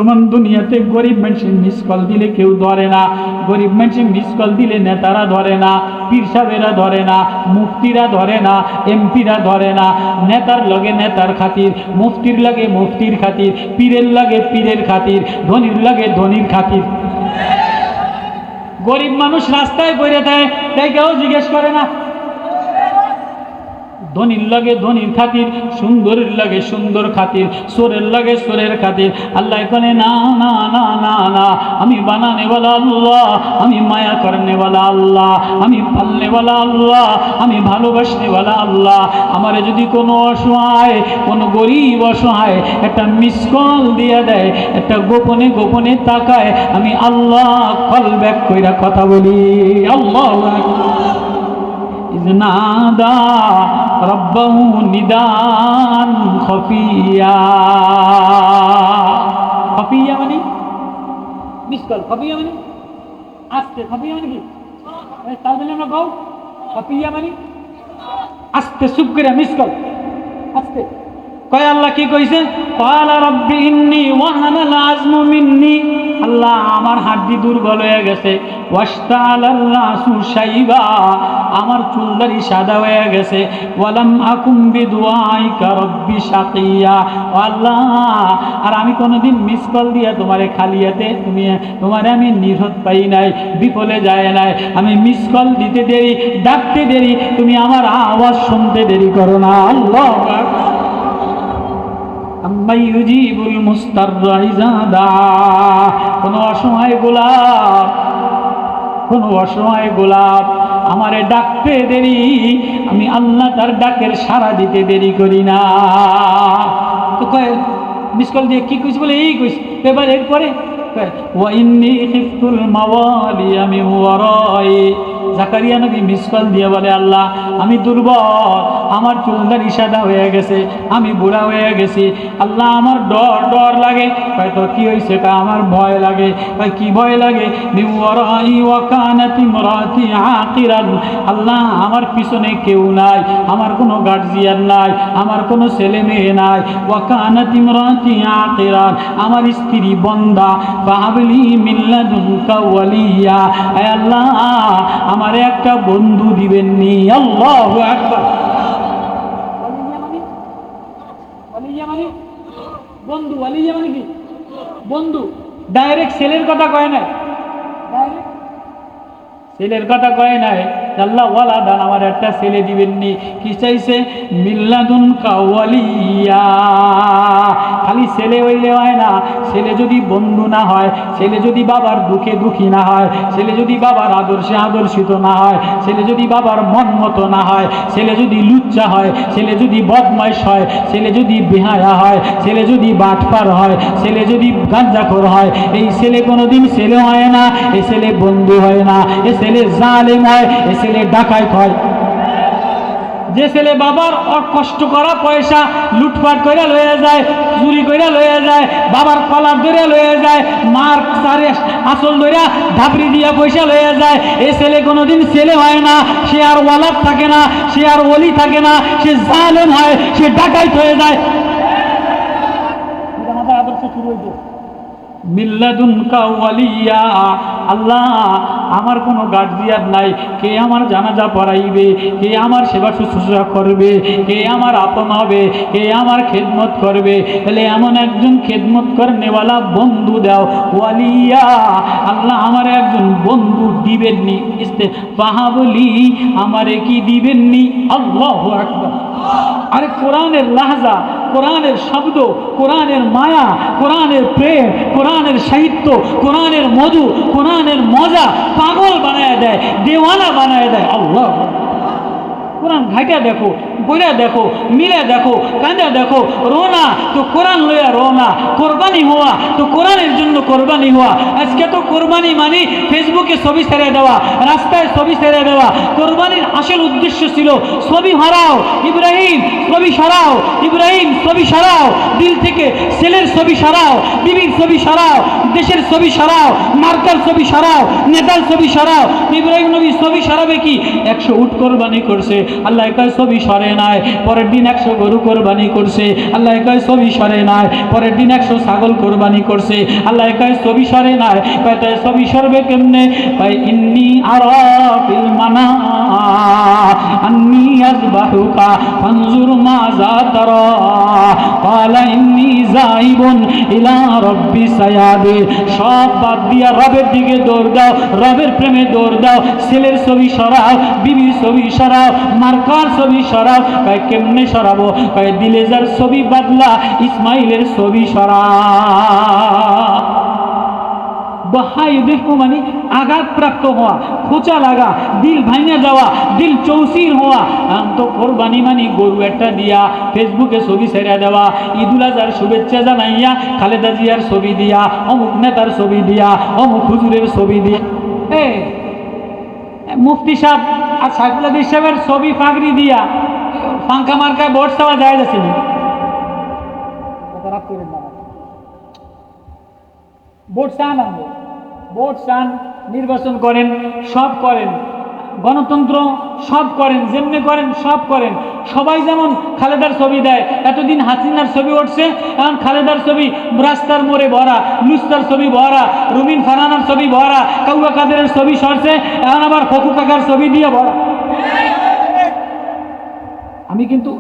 বর্তমান দুনিয়াতে গরিব মানুষের মিস কল দিলে কেউ ধরে না, গরিব মানুষের মিস কল দিলে নেতারা ধরে না, পীর সাহেবেরা ধরে না, মুফতিরা ধরে না, এমপিরা ধরে না। নেতার লগে নেতার খাতির, মুফতির লাগে মুফতির খাতির, পীরের লাগে পীরের খাতির, ধনির লাগে ধনির খাতির। গরিব মানুষ রাস্তায় পড়ে থাকে, তাই কেউ জিজ্ঞেস করে না। ধনির লাগে ধনির খাতির, সুন্দরের লাগে সুন্দর খাতির, সোরের লাগে সোরের খাতির। আল্লাহ এখানে না না না না না, আমি বানানেওয়ালা আল্লাহ, আমি মায়া করনেওয়ালা আল্লাহ, আমি পালনেওয়ালা আল্লাহ, আমি ভালোবাসনেওয়ালা আল্লাহ। আমারে যদি কোনো অসহায়, কোনো গরিব অসহায় একটা মিস কল দিয়ে দেয়, একটা গোপনে গোপনে তাকায়, আমি আল্লাহ কল ব্যাক কইরা কথা বলি। আল্লাহু আকবার। ইজনাদা রব্বাহু নিদান খফিয়া। খফিয়া মানে মিস কল, খফিয়া মানে আস্তে, খফিয়া মানে কি তার মানে আমরা কও খফিয়া মানে আস্তে চুপ করে মিস কল আস্তে। কয় আল্লাহ কি কইছে? ক্বালা রাব্বি ইন্নী ওয়াহানাল আযমু মিন্নী, আল্লাহ আমার হাড্ডি দুর্বল হয়ে গেছে। ওয়াশতাআলাল নাসু শাইবা, আমার চুলদারি সাদা হয়ে গেছে। ওয়ালাম আকুম বিদুআইকা রাব্বি শাকিয়া, আল্লাহ আর আমি কোনোদিন মিস কল দিয়া তোমারে খালিয়াতে তোমারে আমি নিরত পাই নাই, বিফলে যায় নাই। আমি মিস কল দিতে দেরি, ডাকতে দেরি, তুমি আমার আওয়াজ শুনতে দেরি করো না। আল্লাহু আকবার। আম্মাই ইউজিবুল মুস্তাররা ইযা দা, কোন অসহায় গোলাপ, কোন অসহায় গোলাপ আমারে ডাকতে দেরি, আমি আল্লাহ তার ডাকের সাড়া দিতে দেরি করি না। তো কয় মিস কল দিয়ে কি কইস? বলে এই কইস। এবার এরপরে ওয়া ইন্নী খিফতুল মাওয়ালিয়া মিন ওয়ারাই, জাকারিয়া নবী মিস কল দিয়ে বলে আল্লাহ আমি দুর্বল, আমার চুলদারি সাদা হয়ে গেছে, আমি বুড়া হয়ে গেছি, আল্লাহ আমার ডর ডর লাগে। কয় তো কি হয়েছে? আমার ভয় লাগে। কয় কি ভয় লাগে? মিন ওয়ারাই ওয়া কানাত ইমরাতি আকিরান, আল্লাহ আমার পিছনে কেউ নাই, আমার কোনো গার্জিয়ান নাই, আমার কোনো ছেলে মেয়ে নাই। ওয়া কানাত ইমরাতি আকিরান, আমার স্ত্রী বন্দা। ফাহাবলি মিন লাদুনকা ওয়ালিয়া, আয় আল্লাহ আমারে একটা বন্ধু দিবেননি। আল্লাহু আকবার। ওয়ালিয়া মানে বন্ধু, ওয়ালিয়া মানে কি বন্ধু। ডাইরেক্ট ছেলের কথা কয় না, ডাইরেক্ট ছেলের কথা কয় নাই। আল্লাহ ওয়ালা দান আমার একটা ছেলে দিবেননি। কি চাইছে? মিল্লাদুন কাওয়ালিয়া। খালি ছেলে হইলে হয় না, ছেলে যদি বন্ধু না হয়, ছেলে যদি বাবার দুঃখে দুঃখী না হয়, ছেলে যদি বাবার আদর্শে আদর্শিত না হয়, ছেলে যদি বাবার মন মতো না হয়, ছেলে যদি লুচ্চা হয়, ছেলে যদি বদমাইশ হয়, ছেলে যদি বেহায়া হয়, ছেলে যদি বাটপার হয়, ছেলে যদি গাঁজাখোর হয়, এই ছেলে কোনোদিন ছেলে হয় না, এই ছেলে বন্ধু হয় না, এ ছেলে জালেম হয়, এ ছেলে ডাকাত হয়। যে ছেলে বাবার কষ্ট করা পয়সা লুটপাট করে লয়ে যায়, চুরি করে লয়ে যায়, বাবার কলার ধরে লয়ে যায়, মার সারে আসল ধরে ধাপড়ি দিয়া পয়সা লয়ে যায়, এই ছেলে কোনোদিন ছেলে হয় না। সে আর ওয়ালাদ থাকে না, সে আর ওলি থাকে না, সে জালেম হয়, সে ডাকাত হয়ে যায়। আমাদের আদর্শ শুরু হয়েছে মিল্লাদুনকা ওয়ালিয়া। আল্লাহ আমার কোনো গার্জিয়ান নাই, কে আমার জানাজা পড়াইবে, কে আমার সেবা শুশ্রূষা করবে, কে আমার আপন হবে, কে আমার খেদমত করবে, তাহলে এমন একজন খেদমত করনেওয়ালা বন্ধু দাও ওয়ালিয়া। আল্লাহ আমার একজন বন্ধু দিবেননি। ফাহাবলি আমারে কি দিবেননি? আল্লাহু আকবার। আরে কোরআনের লাহজা, কোরআনের শব্দ, কোরআনের মায়া, কোরআনের প্রেম, কোরআনের সাহিত্য, কোরআনের মধু, কোরআনের মজা পাগল বানায় দেয়, দেওয়ানা বানায় দেয়। আল্লাহ কোরআন ঘাইটা দেখো, বইরা দেখো, মিলে দেখো, কাঁদা দেখো, রোনা তো কোরআন লইয়া রোনা, কোরবানি হওয়া তো কোরআনের জন্য কোরবানি হওয়া। আজকে তো কোরবানি মানে ফেসবুকে ছবি ছেড়ে দেওয়া, রাস্তায় ছবি ছেড়ে দেওয়া। কোরবানির আসল উদ্দেশ্য ছিল ছবি হারাও, ইব্রাহিম ছবি সরাও, ইব্রাহিম ছবি সরাও, দিল থেকে ছেলের ছবি সরাও, বিবির ছবি সরাও, দেশের ছবি সরাও, মার্কার ছবি সরাও, নেতার ছবি সরাও। ইব্রাহিম নবী ছবি সরাবে কি? 100 উট কোরবানি করছে, আল্লাহ কয় ছবি সরে নাই, পরের দিন 100 গরু কোরবানি করছে, আল্লাহ কয় ছবি সরে নাই, পরের দিন 100 ছাগল কোরবানি করছে, আল্লাহ কয় ছবি সরে নাই, কয় তাই ছবি সরবে কেমনে, কয় ইন্নী আরা ফিল মানাম আন্নী আযবাহুকা ফানজুর মাযা তারা ক্বালা ইন্নী যাইবুন ইলা রাব্বি সায়াদি। সব বাদ দিয়া রবের দিকে দৌড় দাও, রবের প্রেমে দৌড় দাও। ছেলের ছবি সরাও, বিবির ছবি সরাও, মার্কার ছবি সরাও। কয় কেমনে সরাবো, কয় দিলে যার ছবি বাদলা ইসমাইলের ছবি সরাও। বহাই দেখো মানে আঘাতপ্রাপ্ত হওয়া, খোঁচা লাগা, দিল ভাঙা যাওয়া, দিল চৌচির হওয়া। তো কোরবানি মানে গরু একটা দিয়া ফেসবুকে ছবি ছেড়ে দেওয়া, ঈদুল আজহার শুভেচ্ছা জানাইয়া খালেদা জিয়ার ছবি দিয়া, অমুক নেতার ছবি দিয়া, অমুক হুজুরের ছবি দিয়া, মুফতি সাহেব আর সাইফুল আদিস সাহেবের ছবি পাগড়ি দিয়া পাঙ্খা মার্কায় ভোট চাওয়া যায় যাচ্ছে না। ভোট চান, ভোট চান, নির্বাচন করেন, সব করেন, গণতন্ত্র সব করেন, যেমনি করেন সব করেন। সবাই যেমন খালেদার ছবি দেয়, এতদিন হাসিনার ছবি উঠছে, এখন খালেদার ছবি রাস্তার মোড়ে ভরা, লুস্তার ছবি ভরা, রুমিন ফারহানার ছবি ভরা, কাউয়া কাদেরের ছবি সরছে, এখন আবার ফকু কাকার ছবি দিয়ে ভরা। আমি কিন্তু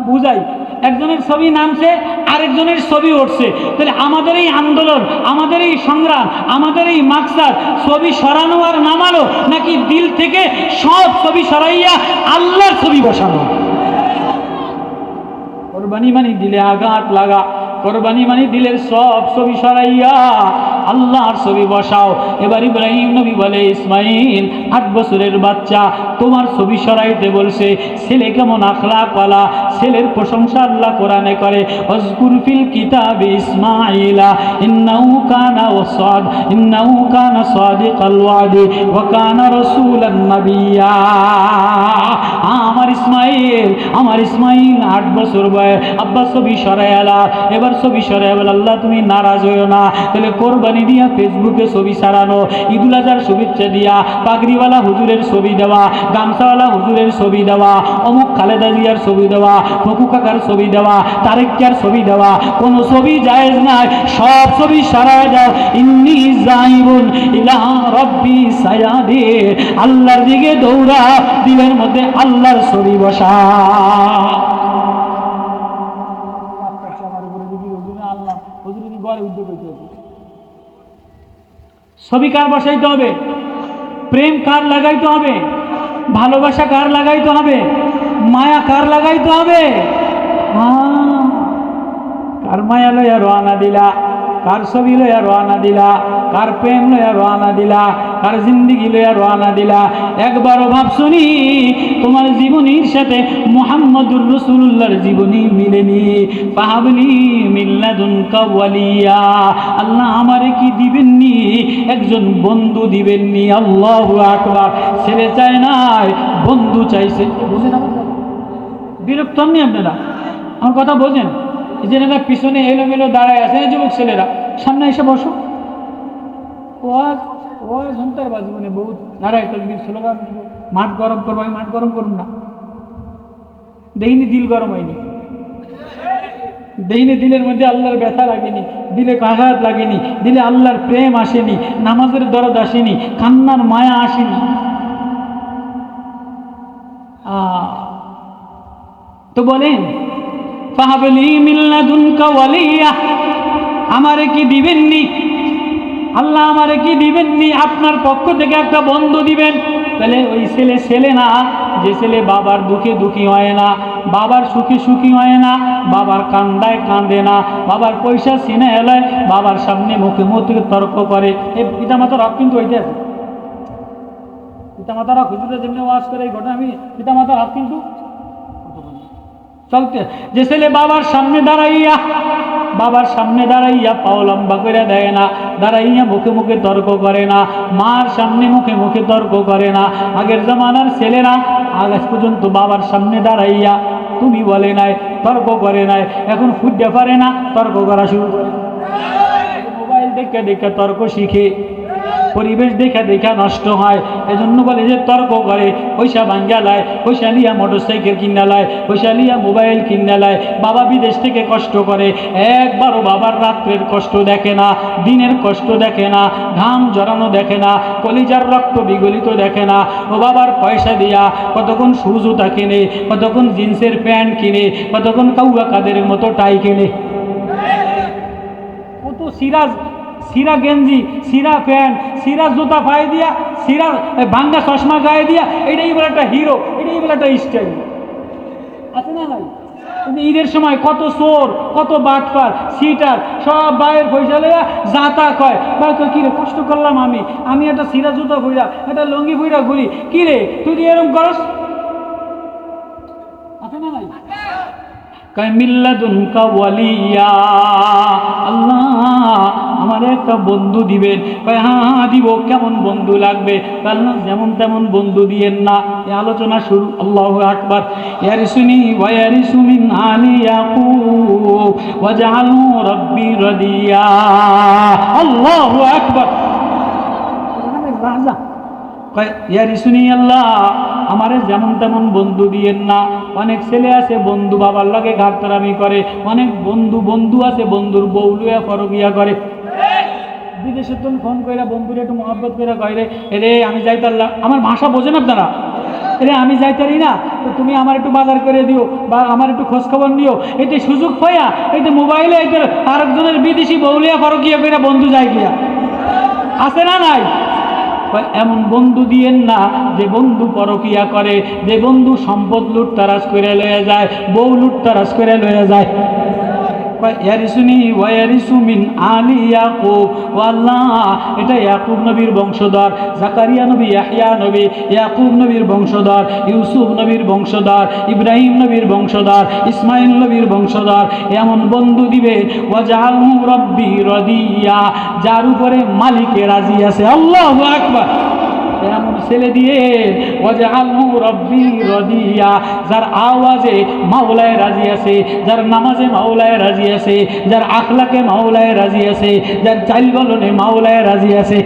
বুঝাই, একজনের ছবি নামছে, আরেকজনের ছবি উঠছে, তাহলে আমাদের এই আন্দোলন, আমাদের এই সংগ্রাম, আমাদের এই মাকসাদ ছবি সরানো আর নামানো, নাকি দিল থেকে সব ছবি সরাইয়া আল্লাহর ছবি বসানো? কোরবানি মানে দিলে আঘাত লাগা, কোরবানি মানে দিলের সব ছবি সরাইয়া আল্লাহর ছবি বসাও। এবার ইব্রাহিম নবী বলে, ইসমাইল 8 বছরের বাচ্চা, তোমার ছবি সরাইতে বলছে। ছেলে কেমন আখলাকওয়ালা, ছেলের প্রশংসা আল্লাহ কোরআনে করে, ওয়াজকুর ফিল কিতাবি ইসমাঈলা ইন্নাহু কানা সাদিকাল ওয়াদি ওয়া কানা রাসূলান নাবিয়্যা। আমার ইসমাইল 8 বছর বয়স, আব্বা ছবি সরাইলা। এবার ছবি সরাই বলে, আল্লাহ তুমি নারাজ হইও না। তাহলে কোরবানি দিয়া ফেসবুকে ছবি সারানো, ঈদুল আজহার শুভেচ্ছা দিয়া পাগড়িওয়ালা হুজুরের ছবি দেওয়া, গামছাওয়ালা হুজুরের ছবি দেওয়া, অমুক খালেদা জিয়ার ছবি দেওয়া, ফকু কাকার ছবি দেওয়া, তারেকিয়ার ছবি দেওয়া, কোনো ছবি জায়েজ নাই। সব ছবি সারায় দাও। ইন্নী যাইবুন ইলা রাব্বি সায়াদি, আল্লাহর দিকে দৌড়া, দিলের মধ্যে আল্লাহর ছবি বসা। ছবি কার বসাইতে হবে? প্রেম কার লাগাইতে হবে? ভালোবাসা কার লাগাইতে হবে? মায়া কার লাগাইতে হবে? কার মায়া লইয়া রওনা দিলা, কার ছবি লইয়া রওনা দিলা, কার প্রেম লইয়া রওনা দিলা, কার জিন্দিগি লইয়া রওনা দিলা? একবারও ভাবছুনি তোমার জীবনীর সাথে মুহাম্মদুর রাসূলুল্লাহর জীবনী মিলেনি? ফাহাবলি মিন লাদুনকা ওয়ালিয়া, আল্লাহ আমারে কি দিবেননি? একজন বন্ধু দিবেননি। আল্লাহু আকবার। ছেলে চায় নাই, বন্ধু চাইছে। বুঝেন আপনারা? বিরক্ত হননি আপনারা? আমার কথা বোঝেন? এই যে না পিছনে এলোমেলো দাঁড়ায় আছে যুবক ছেলেরা, সামনে এসে বসো। ঝন্টার বাজবনে বহুত দাঁড়ায় তকবীর স্লোগান দিব, মাঠ গরম করবো। আমি মাঠ গরম করুন না, দেখিনি দিল গরম হয়নি, দেখিনি দিলের মধ্যে আল্লাহর ব্যথা লাগেনি, দিলে আঘাত লাগেনি, দিলে আল্লাহর প্রেম আসেনি, নামাজের দরদ আসেনি, কান্নার মায়া আসেনি। তো বলেন, ফাহাবলি মিন লাদুনকা ওয়ালিয়া, আমারে কি দিবেননি? আল্লাহ আমারে কি দিবেননি? আপনার পক্ষ থেকে একটা বন্ধু দিবেন। তাহলে ওই ছেলে না, যে ছেলে বাবার দুঃখে দুঃখী হয় না, বাবার সুখে সুখী হয় না, বাবার কান্দায় কাঁদে না, বাবার পয়সা ছিনে এলায় বাবার সামনে মুখে মুখে তর্ক করে। এই পিতামাতার হক কিন্তু ওইটা আছে। পিতামাতার হক হুজুরের জন্য ওয়াজ করে এই ঘটনা, আমি পিতামাতার হক কিন্তু চলতে। যে ছেলে বাবার সামনে দাঁড়াইয়া পাও লম্বা করে দেয় না, দাঁড়াইয়া মুখে মুখে তর্ক করে না, মার সামনে মুখে মুখে তর্ক করে না। আগের জমানার ছেলেরা আজ পর্যন্ত বাবার সামনে দাঁড়াইয়া তুমি বলে নাই, তর্ক করে নাই, এখন ফুটতে পারে না, তর্ক করা শুরু করে। মোবাইল দেখে দেখে তর্ক শিখে। পরিবেশ দেখা দেখা নষ্ট হয়। এজন্য বলে যে তর্ক করে, পয়সা ভাঙ্গা লায়, পয়সা লিয়া মোটরসাইকেল কিনা লায়, পয়সা লিয়া মোবাইল কিনা লায়। বাবা বিদেশ থেকে কষ্ট করে, একবারও বাবার রাত্রের কষ্ট দেখে না, দিনের কষ্ট দেখে না, ঘাম জড়ানো দেখে না, কলিজার রক্ত বিগলিত দেখে না। ও বাবার পয়সা দিয়া কতক্ষণ শু জুতা কিনে, কতক্ষণ জিন্সের প্যান্ট কিনে, কতক্ষণ কাউয়া কাদের মতো টাই কিনে, কত সিরা গেঞ্জি, সিরা প্যান্ট, সিরা জুতা পায়ে দিয়া, সিরা ভাঙ্গা চশমা গায়ে দিয়া, এটাই বলে একটা হিরো, এটাই বলে একটা স্টাইল আছে না নাই? ঈদের সময় কত চোর, কত বাটপার, সিটার সব বাইরের পয়সা লইয়া যাতা কয়, বা কিরে কষ্ট করলাম আমি একটা সিরা জুতা ভইরা, একটা লঙ্গি ভইরা ঘুরি, কিরে তুই এরকম করস? আছে না নাই? মিল্লাদুনকা ওয়ালিয়া, আল্লাহ আমার একটা বন্ধু দিবেন। হ্যাঁ দিব। কেমন বন্ধু লাগবে? আল্লাহ যেমন তেমন বন্ধু দিয়েন না। এই আলোচনা শুরু। আল্লাহু আকবার। ইয়ারিসুনি ওয়া ইয়ারিসু মিন আলি ইয়াকুব ওয়াজআলহু রাব্বি রাদিয়া। আল্লাহু আকবার। রাজা ইয়ারিসুনি, আল্লাহ আমারে যেমন তেমন বন্ধু দিয়েন না। অনেক ছেলে আছে বন্ধু বাবার লাগে ঘাটতারামি করে, অনেক বন্ধু আছে বন্ধুর বউ লইয়া পরকিয়া করে। বিদেশে তুমি ফোন কইরা বন্ধুরে একটু মহব্বত করে কইরে, এরে আমি যাইতারলাম, আমার ভাষা বোঝেন আপনারা, এরে আমি যাইতারি না, তো তুমি আমার একটু বাজার করে দিও বা আমার একটু খোঁজখবর নিও। এতে সুযোগ পাইয়া এইটা মোবাইলে এইটা আরেকজনের বিদেশি বউ লইয়া পরকিয়া কইরা বন্ধু যায় গিয়া, আছে না নাই? এমন বন্ধু দিয়েন না যে বন্ধু পরকিয়া করে, যে বন্ধু সম্পদ লুটতারাজ করে লয়ে যায়, বউ লুটতারাজ করে লয়ে যায়। ইয়ারিসুনি ওয়া ইয়ারিসু মিন আলি ইয়াকুব, ও আল্লাহ এটা ইয়াকুব নবীর বংশধর, জাকারিয়া নবী, ইয়াহইয়া নবী, ইয়াকুব নবীর বংশধর, ইউসুফ নবীর বংশধর, ইব্রাহিম নবীর বংশধর, ইসমাইল নবীর বংশধর। এমন বন্ধু দিবে ওয়াজআলহু রাব্বি রাদিয়া, যার উপরে মালিকে রাজি আছে। আল্লাহু আকবার। এমন ছেলে দিয়ে ওয়াজআলহু রাব্বি রাদিয়া, যার আওয়াজে মাওলায় রাজি আছে, যার নামাজে মাওলায় রাজি আছে, যার আখলাকে মাওলায় রাজি আছে, যার চাল বলনে মাওলায় রাজি আছে।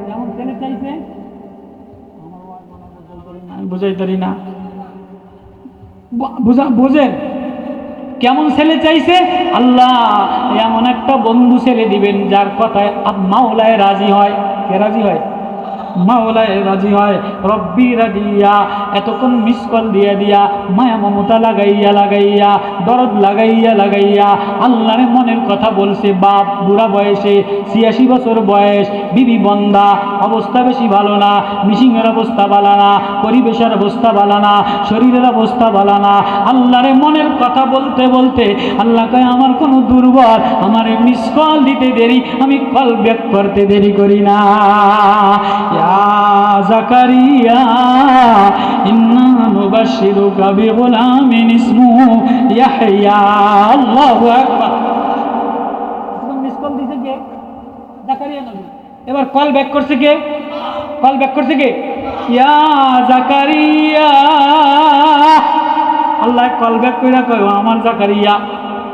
যেমন ছেলে চাইছে, আমি বুঝাইতারি না, বুঝেন কেমন ছেলে চাইছে? আল্লাহ এমন একটা বন্ধু ছেলে দিবেন যার কথায় মাওলায় রাজি হয়। কে রাজি হয়? মাওলায় রাজি হয়। রব্বি রাদিয়া, এতক্ষণ মিস কল দিয়া দিয়া মায়া মমতা লাগাইয়া দরদ লাগাইয়া আল্লাহর মনের কথা বলছে। বাপ বুড়া বয়সে, 86 বছর বয়স, বিবি বন্দা, অবস্থা বেশি ভালো না, মিশিংয়ের অবস্থা ভালো না, পরিবেশের অবস্থা ভালো না, শরীরের অবস্থা ভালো না। আল্লাহর মনের কথা বলতে বলতে আল্লাহ কয় আমার কোনো দুর্বল, আমার মিস কল দিতে দেরি, আমি কল ব্যাক করতে দেরি করি না। জাকারিয়া ইন্না নুবাশশিরুকা বিগুলামিন ইসমুহু ইয়াহইয়া। আল্লাহু আকবার। মিস কল দিছে কে? জাকারিয়া নবী। এবার কল ব্যাক করছে কে? কল ব্যাক করছে কে? ইয়া জাকারিয়া। আল্লাহ কল ব্যাক কইরা কয় আমার জাকারিয়া,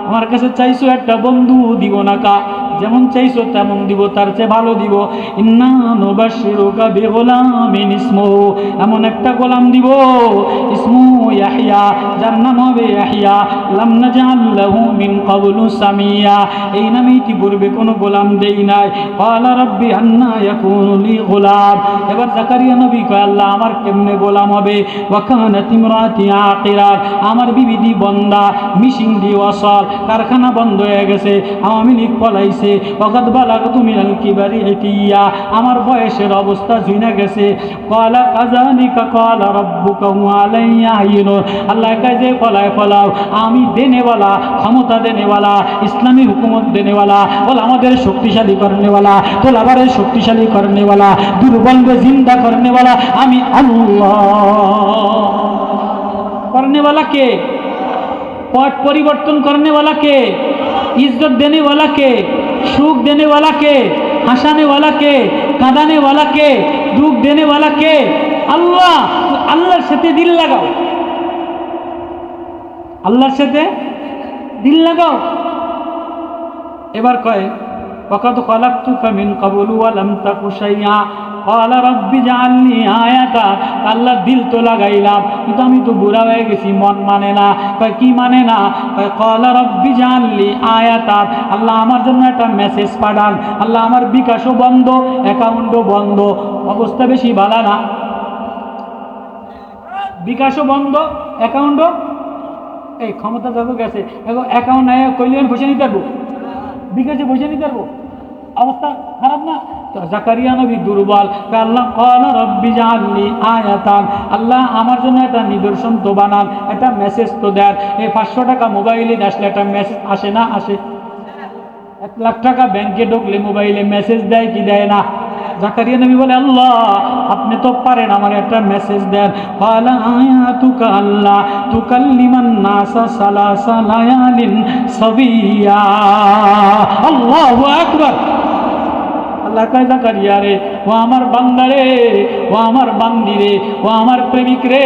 আমার কাছে চাইছো একটা বন্ধু, দিব না কা? যেমন চাইছো তেমন দিব, তার চেয়ে ভালো দিব। ইন্না নুবাশশিরুকা বিগুলামিন ইসমুহু, এমন একটা গোলাম দিব, ইসমুহু ইয়াহইয়া, যার নাম হবে ইয়াহইয়া। লাম নাজআল লাহু মিন ক্বাবলু সামিয়া, এই নামে ইতিপূর্বে কোনো গোলাম দেই নাই। ক্বালা রাব্বি আন্না ইয়াকুনু লি গোলাম। এবার জাকারিয়া নবী কয় আল্লাহ আমার কেমনে গোলাম হবে? ওয়া কানাত ইমরাতি আকিরা, আমার বিবি দি বন্দা, মিশিং দি ওয়াসাল, কারখানা বন্ধ হয়ে গেছে, আওয়ামী লীগ পলাইছে। ওয়াকাদ বালাগতু মিনাল কিবারি ইতিয়া, আমার বয়সের অবস্থা জুইনা গেছে। ক্বালা কাযালিকা ক্বালা রাব্বুকা হুয়া আলাইয়া হাইয়ুন। আল্লাহ কয় যে ফলাও, আমি দেনেওয়ালা, ক্ষমতা দেনেওয়ালা, ইসলামী হুকুমত দেনেওয়ালা, বল আমাদের শক্তিশালী করনেওয়ালা, তোলাবারের শক্তিশালী করনেওয়ালা, দুর্বলকে জিন্দা করনেওয়ালা আমি আল্লাহ। করনেওয়ালা কে? पट परिवर्तन करने वाला के, इज्जत देने वाला के, सुख देने वाला के, हंसाने वाला के, कांदाने वाला के, दुख देने वाला के अल्लाह। अल्लाहर साथे दिल लगाओ, अल्लाहर साथे दिल लगाओ। एबार कय وقد خلقتك من قبل ولم تك شيئا قال رب اجعلني آية আল্লাহ দিল তো লাগাইলাম কিন্তু আমি তো বুড়া হয়ে গেছি মন মানে না কি মানে না قال رب اجعلني آية আল্লাহ আমার জন্য একটা মেসেজ পাঠান আল্লাহ আমার বিকাশও বন্ধ অ্যাকাউন্টও বন্ধ অবস্থা বেশি ভালো না বিকাশও বন্ধ অ্যাকাউন্টও এই ক্ষমতা যাবো গেছে এখন অ্যাকাউন্ট নাই কইলেন বসে নিতে পারবো বিকাশে বসে নিতে পারবো অবস্থা খারাপ না তো জাকারিয়া নবী দুর্বল আল্লাহ ক্বালা রব্বি জাআলনি আয়াতান আল্লাহ আমার জন্য একটা নিদর্শন তো বানান একটা মেসেজ তো দেন এই 500 টাকা মোবাইলে আসলে একটা মেসেজ আসে না আসে 1 লাখ টাকা ব্যাংকে ঢুকলে মোবাইলে মেসেজ দেয় কি দেয় না জাকারিয়া নবী বলে আল্লাহ আপনি তো পারেন আমার একটা মেসেজ দেন ক্বালা আয়াতুকা আল্লাহ তুকাল্লিমান নাসা সালাসা লায়ালিন সাবিয়া আল্লাহু আকবার আল্লাহ কয় জাকারিয়া রে ও আমার বান্দা রে ও আমার বান্দি রে ও আমার প্রেমিক রে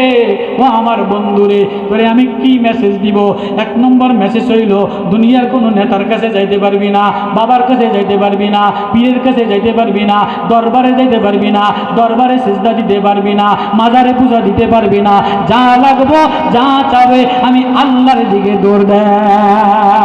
ও আমার বন্ধু রে তোরে আমি কি মেসেজ দিব 1 নম্বর মেসেজ হইল দুনিয়ার কোনো নেতার কাছে যাইতে পারবি না বাবার কাছে যাইতে পারবি না পীরের কাছে যাইতে পারবি না দরবারে যাইতে পারবি না দরবারে সিজদা দিতে পারবি না মাজারে পূজা দিতে পারবি না যা লাগবো যা চাবে আমি আল্লাহর দিকে দৌড় দেয়